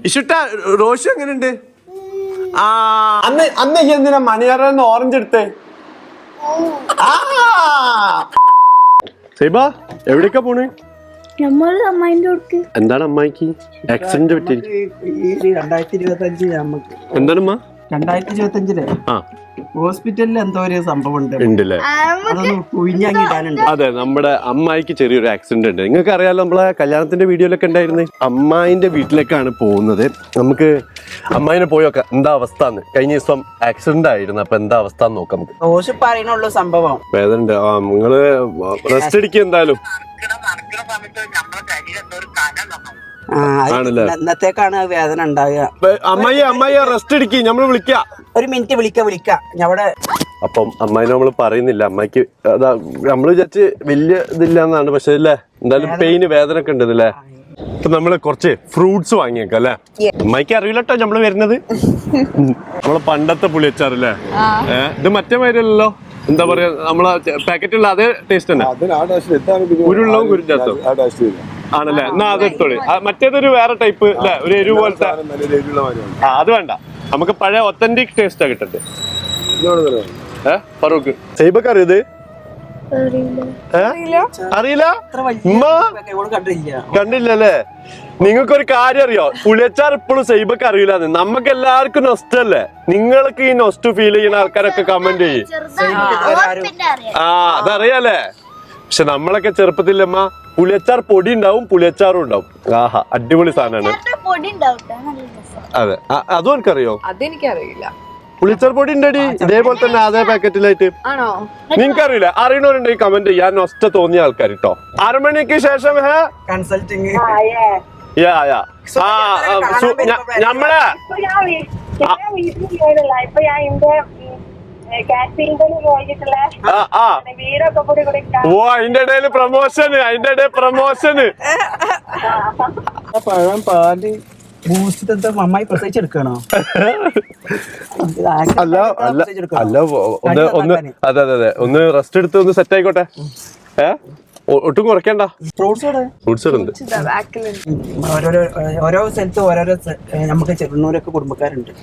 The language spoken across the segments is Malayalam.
ഇഷ്ട റോഷു എങ്ങനെയുണ്ട്? അന്ന് എന്തിനാ മണിയാറന്ന് ഓറഞ്ച് എടുത്തേ? സൈബ എവിടേക്കാ പോണേ? എന്താണ് അമ്മായിക്ക് ആക്സിഡന്റ് പറ്റി? 2025 എന്താണ് 2025 ഹോസ്പിറ്റലിൽ എന്തോ ഒരു സംഭവം ഉണ്ടല്ലേ? അതെ, നമ്മുടെ അമ്മായിക്ക് ചെറിയൊരു ആക്സിഡന്റ് ഉണ്ട്. നിങ്ങൾക്ക് അറിയാലോ, നമ്മളെ കല്യാണത്തിന്റെ വീഡിയോയിലൊക്കെ ഉണ്ടായിരുന്നു. അമ്മായിന്റെ വീട്ടിലേക്കാണ് പോകുന്നത്. നമുക്ക് അമ്മായിനെ പോയൊക്കെ എന്താ അവസ്ഥ. കഴിഞ്ഞ ദിവസം ആക്സിഡന്റ് ആയിരുന്നു. അപ്പൊ എന്താ അവസ്ഥ നോക്കാം. സംഭവം വേദന ഉണ്ട്. നിങ്ങള് റെസ്റ്റ് അടിക്കുക എന്തായാലും. ഇന്നത്തേക്കാണ് വേദന ഉണ്ടാകുക. അമ്മായി റെസ്റ്റ് അടിക്കുക, നമ്മള് വിളിക്കാം. ഒരു മിനിറ്റ് വിളിക്കാം അവിടെ. അപ്പം അമ്മായിനെ നമ്മള് പറയുന്നില്ല. അമ്മായിക്ക് അതാ നമ്മള് വിചാരിച്ച് വലിയ ഇതില്ലാന്നാണ്. പക്ഷെ അല്ലേ, എന്തായാലും പെയിന് വേദന ഒക്കെ ഉണ്ടല്ലേ. അപ്പൊ നമ്മള് കുറച്ച് ഫ്രൂട്ട്സ് വാങ്ങിയേക്കാം അല്ലേ? അമ്മായിക്ക് അറിയില്ലട്ടോ നമ്മള് വരുന്നത്. നമ്മളെ പണ്ടത്തെ പുളിയച്ചാറല്ലേ? ഇത് മറ്റേ മാതിരിയല്ലല്ലോ. എന്താ പറയാ, നമ്മളെ പാക്കറ്റുള്ള അതേ ടേസ്റ്റ് തന്നെ. ഉരുള്ളവും കുരുഞ്ചാത്തോ ആണല്ലേ? എന്നാ അത് എടുത്തോളി. മറ്റേതൊരു വേറെ ടൈപ്പ് അല്ലെ, ഒരു എരിവ് പോലത്തെ. അത് വേണ്ട, നമുക്ക് പഴയ ഒത്തന്റിക് ടേസ്റ്റാ കിട്ടട്ടെ. ഫറൂഖ് സൈബക്ക് അറിയത്? അറിയില്ല? കണ്ടില്ലല്ലേ? നിങ്ങൾക്കൊരു കാര്യം അറിയോ? പുളിയച്ചാർ ഇപ്പോഴും സൈബക്ക് അറിയില്ലാന്ന്. നമുക്ക് എല്ലാവർക്കും നൊസ്റ്റല്ലേ? നിങ്ങൾക്ക് ഈ നൊസ്റ്റ് ഫീൽ ചെയ്യുന്ന ആൾക്കാരൊക്കെ കമന്റ് ചെയ്യും. അതറിയാലേ? പക്ഷെ നമ്മളൊക്കെ ചെറുപ്പത്തില്ലമ്മ പുളിയച്ചാർ പൊടി ഉണ്ടാവും, പുളിയച്ചാറും ഉണ്ടാവും. ആഹാ, അടിപൊളി സാധനമാണ്. അതെ, അതും എനിക്കറിയോ? അതെനിക്കറിയില്ല. പുളിയച്ചാർ പൊടി ഉണ്ടടി ഇതേപോലെ തന്നെ അതേ പാക്കറ്റിലായിട്ട്. നിങ്ങൾക്കറിയില്ല? അറിയണവരുണ്ട് ഈ കമന്റ് ചെയ്യാൻ. നൊസ്റ്റ തോന്നിയ ആൾക്കാർ കേട്ടോ. 6 മണിക്ക് ശേഷം കൺസൾട്ടിങ് നമ്മളെ അതിന്റെ ഇടയിൽ പ്രമോഷന് പഴം പാല് അമ്മായി പ്രസവിച്ചെടുക്കണോ? അല്ല അതെ ഒന്ന് റെസ്റ്റ് എടുത്ത് ഒന്ന് സെറ്റ് ആയിക്കോട്ടെ. ഒട്ടും കുറയ്ക്കണ്ട. ഫ്രൂട്ട്സ് ഉണ്ട്. ഓരോ സ്ഥലത്ത് ഓരോരോ നമുക്ക് ചെറുന്നൂരൊക്കെ കുടുംബക്കാരുണ്ട്.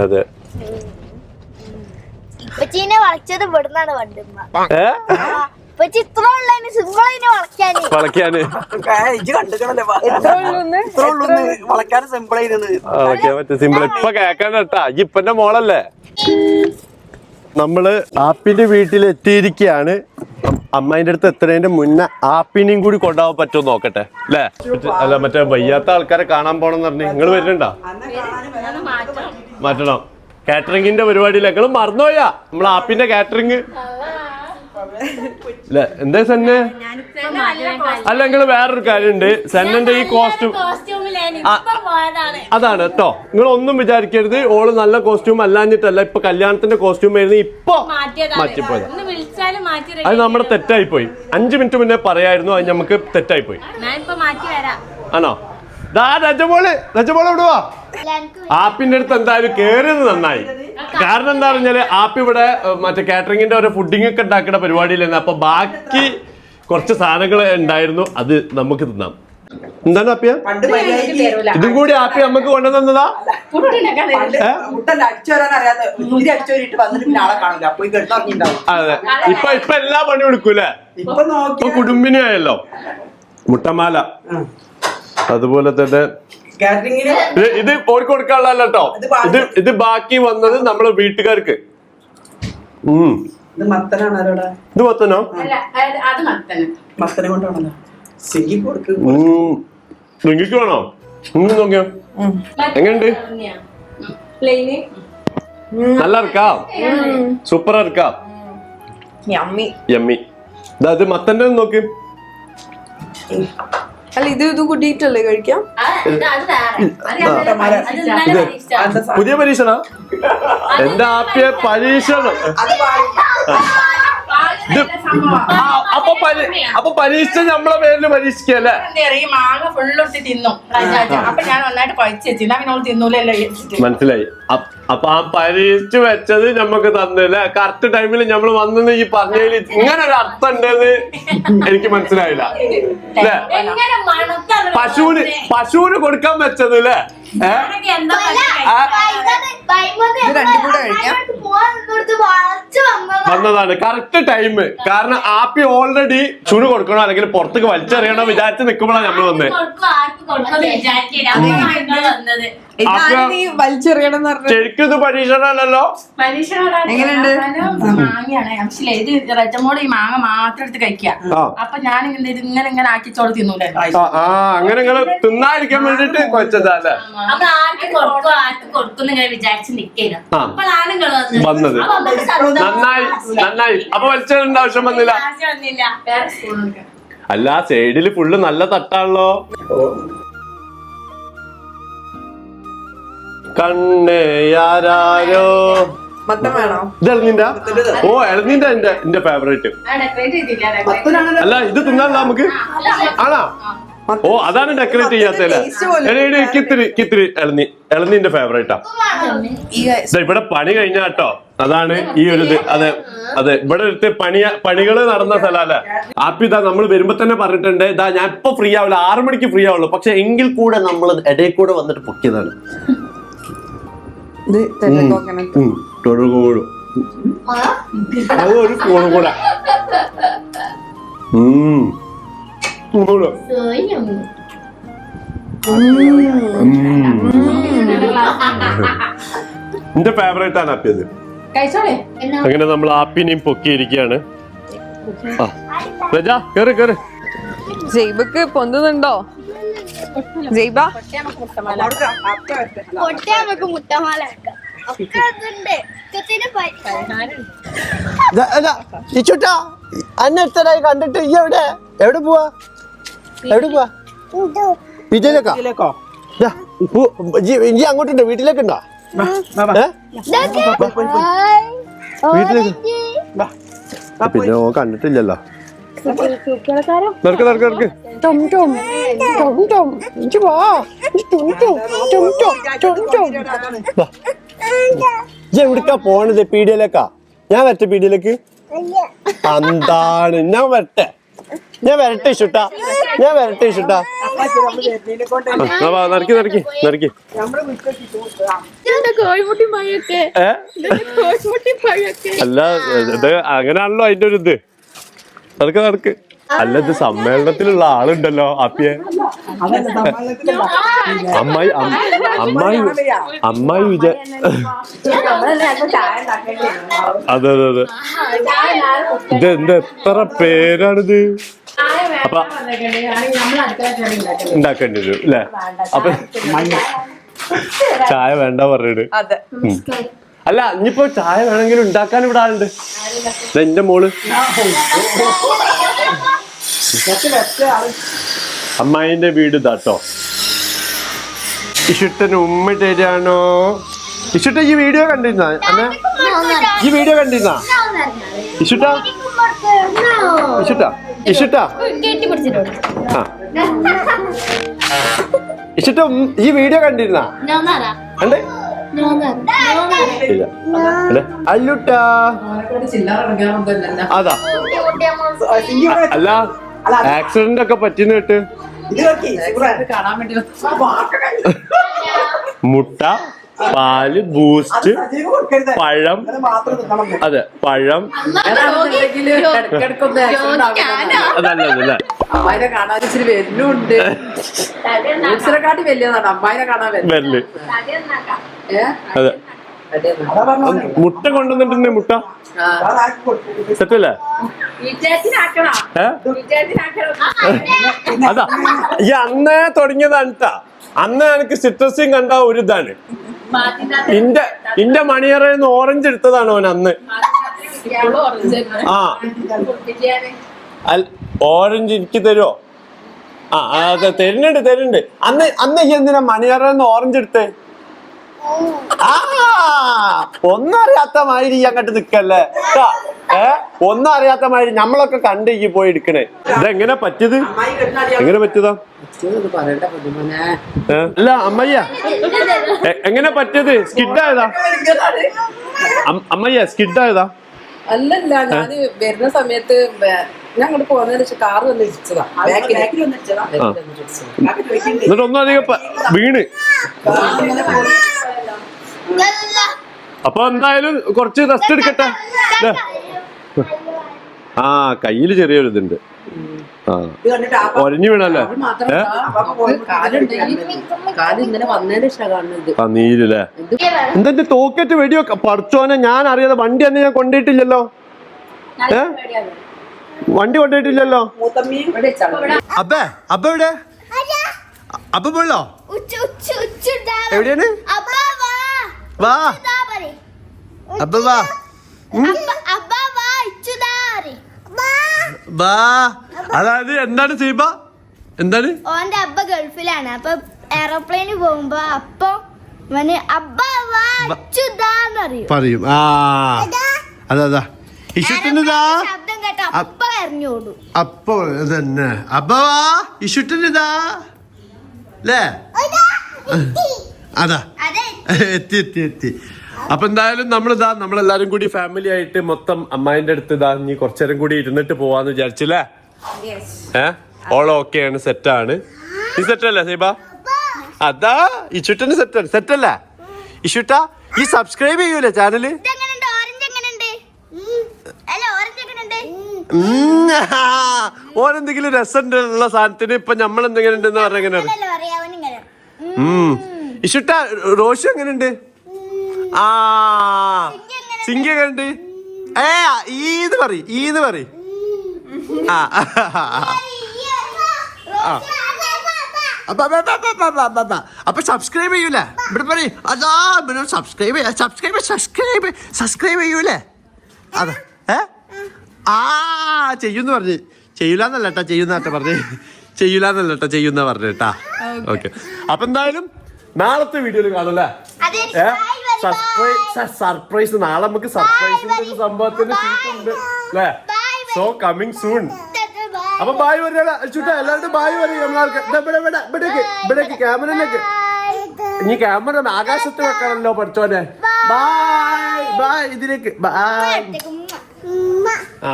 അതെ, ഇപ്പച്ചീനെ വളച്ചത് ഇവിടുന്നാണ് വണ്ടിമ്മ. വളയ്ക്കാന് സിമ്പിൾ. ഇപ്പൊ കേക്കണ്ടാ, ഇപ്പന്റെ മോളല്ലേ. നമ്മള് ആപ്പിന്റെ വീട്ടിലെത്തിയിരിക്കുകയാണ്. അമ്മായിന്റെ അടുത്ത് എത്തുന്നതിന്റെ മുന്നേ ആപ്പിനെയും കൂടി കൊണ്ടുപോകാൻ പറ്റുമോ നോക്കട്ടെ അല്ലേ? അല്ല, മറ്റേ വയ്യാത്ത ആൾക്കാരെ കാണാൻ പോണെന്ന് പറഞ്ഞു. നിങ്ങൾ വരുന്നുണ്ടോ? മാറ്റണം. കാറ്ററിംഗിന്റെ പരിപാടിയില്ല. നിങ്ങൾ മറന്നുപോയാ നമ്മളെ ആപ്പിന്റെ കാറ്ററിംഗ്? എന്താ സെന്നെ? അല്ല, നിങ്ങള് വേറൊരു കാര്യമുണ്ട്. സെന്നന്റെ ഈ കോസ്റ്റ്യൂം അതാണ് കേട്ടോ. നിങ്ങൾ ഒന്നും വിചാരിക്കരുത്. ഓള് നല്ല കോസ്റ്റ്യൂം അല്ലാഞ്ഞിട്ടല്ല. ഇപ്പൊ കല്യാണത്തിന്റെ കോസ്റ്റ്യൂം ആയിരുന്നു, ഇപ്പൊ മാറ്റിപ്പോയത്. അത് നമ്മുടെ തെറ്റായിപ്പോയി. 5 മിനിറ്റ് മുന്നേ പറയായിരുന്നു. അത് നമുക്ക് തെറ്റായിപ്പോയി. ആണോ? രജമോള് വിടുവാ. ആപ്പിന്റെ അടുത്ത് എന്തായാലും കേറിയത് നന്നായി. കാരണം എന്താ പറഞ്ഞാല് ആപ്പ് ഇവിടെ മറ്റേ കാറ്ററിംഗിന്റെ ഓരോ ഫുഡിങ് ഒക്കെ ഉണ്ടാക്കുന്ന പരിപാടിയിലായിരുന്നു. അപ്പൊ ബാക്കി കുറച്ച് സാധനങ്ങൾ ഉണ്ടായിരുന്നു, അത് നമുക്ക് തിന്നാം. എന്താണ് ആപ്പിയ? ഇതും കൂടി ആപ്പി നമുക്ക് കൊണ്ടുവന്നതാ. അതെ, ഇപ്പൊ എല്ലാ പണിയും എടുക്കൂലേ? ഇപ്പൊ കുടുംബിനി ആയല്ലോ. മുട്ടമാല അതുപോലെ തന്നെ ഇത് ഓർക്ക് കൊടുക്കാനുള്ള കേട്ടോ. ഇത് ബാക്കി വന്നത് നമ്മളെ വീട്ടുകാർക്ക്. ഇത് മത്തനോ? നിങ്ങൾക്ക് വേണോ? നോക്കിയോ എങ്ങനെയുണ്ട്? നല്ല ഇറക്കാ, സൂപ്പർ ഇറക്കാ, യമ്മി. ഇത് മത്തന്റെ നോക്ക്. അല്ല, ഇത് കൂട്ടിയിട്ടല്ലേ കഴിക്കാം? പുതിയ പരീക്ഷണ? എന്റെ ആപ്പിയ പരീക്ഷണം. അപ്പൊ പരീക്ഷ നമ്മളെ പേരില് പരീക്ഷിക്കല്ലേ? ഈ മാങ്ങ ഫുള്ളൊട്ടി തിന്നും അപ്പൊ ഞാൻ നന്നായിട്ട് പഴിച്ച് വെച്ചു പിന്നെ അവനോട് തിന്നൂലല്ലോ വിചാരിച്ചിട്ട്. മനസ്സിലായി. അപ്പൊ ആ പരീക്ഷിച്ച് വെച്ചത് ഞമ്മക്ക് തന്നില്ല. കറക്റ്റ് ടൈമിൽ ഞമ്മള് വന്നെന്ന് ഈ പറഞ്ഞതിൽ ഇങ്ങനെ ഒരു അർത്ഥം ഉണ്ടെന്ന് എനിക്ക് മനസ്സിലായില്ല അല്ലേ? പശുവിന് കൊടുക്കാൻ വെച്ചത് അല്ലേ? വന്നതാണ് കറക്റ്റ് ടൈം. കാരണം ആപ്പി ഓൾറെഡി ചുണു കൊടുക്കണോ അല്ലെങ്കിൽ പുറത്തേക്ക് വലിച്ചെറിയണോ വിചാരിച്ച് നിൽക്കുമ്പോഴാണ് നമ്മള് വന്നത്. ശരിക്കും ഇത് പരീക്ഷണല്ലോ. എങ്ങനെയുണ്ട്? മാങ്ങയാണ് പക്ഷേ ഇത് റജമോള് ഈ മാങ്ങ മാത്രം എടുത്ത് കഴിക്കുക. അപ്പൊ ഞാൻ ഇങ്ങനെ ഇങ്ങനെ ആക്കിച്ചോള് തിന്നൂലല്ലോ. അങ്ങനെ നിങ്ങൾ തിന്നാതിരിക്കാൻ വേണ്ടിട്ട് കൊച്ചതല്ലേ വന്നത്. നന്നായി. അപ്പൊ വലിച്ചേണ്ട ആവശ്യം വന്നില്ല. അല്ല സൈഡില് ഫുള്ള് നല്ല തട്ടാണല്ലോ. കണ്ണേ യാരോ ഇത് ഇളനീന്റെ. ഓ ഇളനീന്റെ എന്റെ ഫേവറേറ്റ്. അല്ല ഇത് തിന്നാല്ല നമുക്ക് ആണോ? ഓ അതാണ് ഡെക്കറേറ്റ് ചെയ്യാത്തല്ലേ? കിത്തിരി ഇളനീന്റെ ഫേവറേറ്റാ. ഇവിടെ പണി കഴിഞ്ഞ കേട്ടോ. അതാണ് ഈ ഒരു ഇത്. അതെ ഇവിടെ അടുത്ത് പണികള് നടന്ന സ്ഥലല്ലേ. ആപ്പി ഇതാ നമ്മൾ വരുമ്പോ തന്നെ പറഞ്ഞിട്ടുണ്ട്, ഇതാ ഞാൻ ഇപ്പൊ ഫ്രീ ആവില്ല, 6 മണിക്ക് ഫ്രീ ആവുള്ളൂ. പക്ഷെ എങ്കിൽ കൂടെ നമ്മൾ ഇടയിൽ കൂടെ വന്നിട്ട് പൊക്കിയതാണ്. ഒരു സ്പൂണും കൂടെ. എന്റെ ഫേവറേറ്റ് ആണ് ആപ്പിയത്. അങ്ങനെ നമ്മൾ ആപ്പിനെയും പൊക്കിയിരിക്കുകയാണ്. കേറ് ജൈബക്ക് പൊന്തുന്നുണ്ടോ? ജൈബ അന്നെടുത്തരായി കണ്ടിട്ട് ഈ എവിടെ പോവാ വീട്ടിലേക്കോ? ഇനി അങ്ങോട്ടുണ്ടോ? വീട്ടിലേക്കുണ്ടോ? വീട്ടിലേക്ക് പിന്നെ ഓ കണ്ടിട്ടില്ലല്ലോ. എവിടക്കാ പോണത്? പീഡിയയിലേക്കാ? ഞാൻ വരട്ടെ പീഡിയയിലേക്ക്? എന്താണ് ഞാൻ വരട്ടെ ഇഷ്ട നടക്കി അല്ല ഇത് അങ്ങനെയാണല്ലോ അതിന്റെ ഒരു ഇത്. നടക്ക്. അല്ല ഇത് സമ്മേളനത്തിലുള്ള ആളുണ്ടല്ലോ ആപ്പിയെ. അമ്മായി വിജയ. അതെ ഇത് എത്ര പേരാണിത്. അപ്പൊ ഉണ്ടാക്കേണ്ടി വരും അല്ലേ? അപ്പൊ ചായ വേണ്ട പറഞ്ഞിട്ട്. അല്ല ഇനിയിപ്പോ ചായ വേണമെങ്കിലും ഉണ്ടാക്കാൻ ഇവിടെ ആളുണ്ട്. എന്റെ മോള് അമ്മായിന്റെ വീട് ഇതാട്ടോ. ഇഷിട്ടന് ഉമ്മ തരാണോ? ഇഷിട്ട ഈ വീഡിയോ കണ്ടിരുന്നാ? ഈ വീഡിയോ കണ്ടിരുന്നാ ഇഷിട്ട ഈ വീഡിയോ കണ്ടിരുന്നാ? അല്ലേ അല്ലുട്ടാ അതാ. അല്ല ആക്സിഡന്റ് ഒക്കെ പറ്റിന്ന് കേട്ട്. മുട്ട, പാല്, ബൂസ്റ്റ്, പഴം. അതെ പഴം. അതല്ല അമ്മായിനെ കാണാൻ ഇച്ചിരി വരുന്നുണ്ട്. വലിയതാണ് അമ്മായിനെ കാണാൻ വരല്. അതെ മുട്ട കൊണ്ടുവന്നിട്ടുണ്ട്. മുട്ട സെറ്റല്ലേ? അതാ ഈ അന്നേ തുടങ്ങിയതാണ് ട്ടാ. അന്ന് എനിക്ക് സിട്രസിങ് കണ്ട ഒരു ഇതാണ്. ഇന്റെ മണിയറന്ന് ഓറഞ്ച് എടുത്തതാണ് അവൻ അന്ന്. ഓറഞ്ച് എനിക്ക് തരുമോ? അതെ തരുന്നുണ്ട്. അന്ന് ഈ എന്തിനാ മണിയറന്ന് ഓറഞ്ച് എടുത്തേ? ഒന്നും അറിയാത്ത മാതിരി അങ്ങോട്ട് നിക്കല്ലേ. ഒന്നും അറിയാത്ത മാതിരി നമ്മളൊക്കെ കണ്ട് ഈ പോയി എടുക്കണേ. ഇതെങ്ങനെ പറ്റിയത്? എങ്ങനെ പറ്റിയതാ? അല്ല അമ്മയ്യ എങ്ങനെ പറ്റിയത്? സ്കിഡായതാ അമ്മയ്യ? സ്കിഡായതാ? അല്ലല്ല ഞാന് വരുന്ന സമയത്ത് ഞാൻ അങ്ങോട്ട് പോകുന്നതിന് വെച്ചാൽ കാറ് വന്ന് ഇടിച്ചതാ. എന്നിട്ട് ഒന്നും അധികം വീണ്. അപ്പൊ എന്തായാലും കുറച്ച് റെസ്റ്റ് എടുക്കട്ടെ. ആ കയ്യില് ചെറിയൊരു ഇതുണ്ട്. ആ ഒരഞ്ഞു വീണല്ലേ? ആ നീരല്ലേ? എന്താ തോക്കേറ്റ് വെടിയൊക്കെ പഠിച്ചോനെ? ഞാൻ അറിയാതെ വണ്ടി അന്ന് ഞാൻ കൊണ്ടുപോയിട്ടില്ലല്ലോ. വണ്ടി കൊണ്ടുപോയിട്ടില്ലല്ലോ. അപ്പേ അപ്പ എവിടെ? അപ്പ പോയല്ലോ? എവിടെയാണ്? വാ അപ്പ വാ വാ. അതായത് എന്താണ് സീബ? എന്താണ്? ഓന്റെ അബ്ബ ഗൾഫിലാണ്. അപ്പൊ എയർപ്ലെയിനിൽ പോകുമ്പോ അപ്പൊ പറയും. ആ അതാ ഇഷുട്ടിനിതാ ശബ്ദം കേട്ട അപ്പ എറിഞ്ഞോടും. അപ്പൊ തന്നെ അപ്പൊ ഇഷുട്ടിനിതാ അല്ലേ? അതാ എത്തി എത്തി എത്തി. അപ്പൊ എന്തായാലും നമ്മളിതാ നമ്മളെല്ലാരും കൂടി ഫാമിലി ആയിട്ട് മൊത്തം അമ്മായിന്റെ അടുത്ത് ഇതാ ഇനി കുറച്ചേരം കൂടി ഇരുന്നിട്ട് പോവാന്ന് വിചാരിച്ചില്ലേ? ഓൾ ഓക്കെയാണ്, സെറ്റാണ്. നീ സെറ്റല്ലേ സൈബ? അതാ ഇഷുട്ടിന് സെറ്റാണ്. സെറ്റല്ലേ ഇഷുട്ട? ഈ സബ്സ്ക്രൈബ് ചെയ്യൂലേ ചാനല്? ഓരെന്തെങ്കിലും രസമുള്ള സാധനത്തിന് ഇപ്പൊ നമ്മളെന്തെങ്കിലും ഉണ്ടെന്ന് പറഞ്ഞ എങ്ങനെയാണ്? ഇഷുട്ട റോഷു എങ്ങനെയുണ്ട്? ആ സിംഗി എങ്ങനെയുണ്ട്? ഈത് പറ ഈത് പറ. അപ്പൊ സബ്സ്ക്രൈബ് ചെയ്യൂലേ? ഇവിടെ പറ അതാ സബ്സ്ക്രൈബ് സബ്സ്ക്രൈബ് സബ്സ്ക്രൈബ് സബ്സ്ക്രൈബ് ചെയ്യൂലേ? അതാ ചെയ്യുന്ന പറഞ്ഞ് ചെയ്യൂലെന്നല്ല കേട്ടാ, ചെയ്യുന്നേട്ടാ പറഞ്ഞ് ചെയ്യൂലെന്നല്ല കേട്ടാ, ചെയ്യുന്ന പറഞ്ഞു കേട്ടാ. ഓക്കെ അപ്പൊ എന്തായാലും നാളത്തെ വീഡിയോയിൽ കാണൂല്ലേ? സർപ്രൈസ് നാളെ നമുക്ക് സർപ്രൈസിന്റെ ഒരു സംഭവത്തിന് ഉണ്ട് അല്ലേ? So coming soon. അപ്പൊ ബായ് പറയാ ചുട്ടാ എല്ലാവരും ബായ് പറയും. ഇവിടേക്ക് ക്യാമറയിലേക്ക്. ഇനി ക്യാമറ ആകാശത്ത് വെക്കണല്ലോ പഠിച്ചോനെ. ബായ് ബായ് ഇതിലേക്ക് ബായ്. ആ